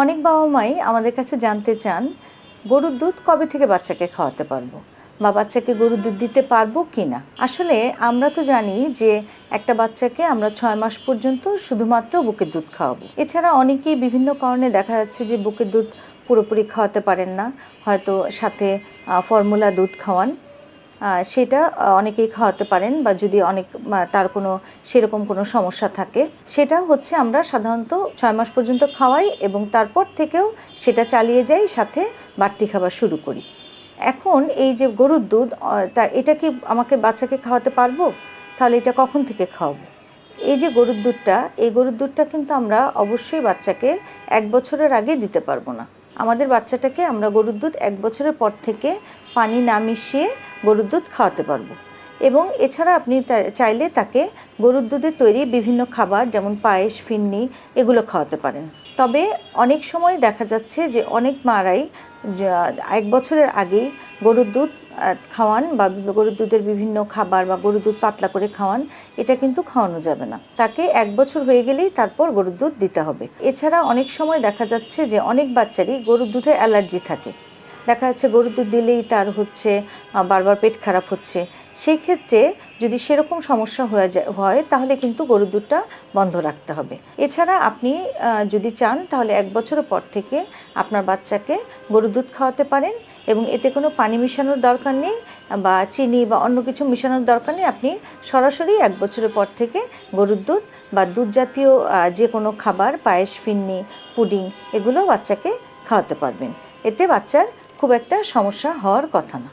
অনেক বাবা-মাই আমাদের কাছে জানতে চান গরুর দুধ কবে থেকে বাচ্চাকে খাওয়াতে পারবো বা বাচ্চাকে গরুর দুধ দিতে পারবো কি না। আসলে আমরা তো জানি যে একটা বাচ্চাকে আমরা 6 মাস পর্যন্ত শুধুমাত্র বুকের দুধ খাওয়াবো। এছাড়া অনেকেই বিভিন্ন কারণে দেখা যাচ্ছে যে বুকের দুধ পুরোপুরি খাওয়াতে পারেন না, হয়তো সাথে ফর্মুলা দুধ খাওয়ান, সেটা অনেকেই খাওয়াতে পারেন, বা যদি অনেক তার কোনো সেরকম কোনো সমস্যা থাকে সেটা হচ্ছে আমরা সাধারণত 6 মাস পর্যন্ত খাওয়াই এবং তারপর থেকেও সেটা চালিয়ে যাই, সাথে বাড়তি খাবার শুরু করি। এখন এই যে গরুর দুধ, এটা কি আমাকে বাচ্চাকে খাওয়াতে পারবো? তাহলে এটা কখন থেকে খাওয়াবো? এই যে গরুর দুধটা, এই গরুর দুধটা কিন্তু আমরা অবশ্যই বাচ্চাকে 1 বছরের আগে দিতে পারবো না। আমাদের বাচ্চাটাকে আমরা গরুর দুধ 1 বছরের পর থেকে পানি না মিশিয়ে গরুর দুধ খাওয়াতে পারবো। এবং এছাড়া আপনি চাইলে তাকে গরুর দুধে তৈরি বিভিন্ন খাবার যেমন পায়েস, ফিরনি এগুলো খাওয়াতে পারেন। তবে অনেক সময় দেখা যাচ্ছে যে অনেক মারাই 1 বছরের আগেই গরুর দুধ খাওয়ান বা গরুর দুধের বিভিন্ন খাবার বা গরুর দুধ পাতলা করে খাওয়ান। এটা কিন্তু খাওয়ানো যাবে না, তাকে 1 বছর হয়ে গেলেই তারপর গরুর দুধ দিতে হবে। এছাড়া অনেক সময় দেখা যাচ্ছে যে অনেক বাচ্চারই গরুর দুধে অ্যালার্জি থাকে। দেখা যাচ্ছে গরুর দুধ দিলেই তার হচ্ছে বারবার পেট খারাপ হচ্ছে। সেই ক্ষেত্রে যদি সেরকম সমস্যা হয় তাহলে কিন্তু গরুর দুধটা বন্ধ রাখতে হবে। এছাড়া আপনি যদি চান তাহলে 1 বছরের পর থেকে আপনার বাচ্চাকে গরুর দুধ খাওয়াতে পারেন এবং এতে কোনো পানি মেশানোর দরকার নেই বা চিনি বা অন্য কিছু মেশানোর দরকার নেই। আপনি সরাসরি 1 বছরের পর থেকে গরুর দুধ বা দুধ জাতীয় যে কোনো খাবার, পায়েস, ফিরনি, পুডিং এগুলো বাচ্চাকে খাওয়াতে পারবেন। এতে বাচ্চার খুব একটা সমস্যা হওয়ার কথা না।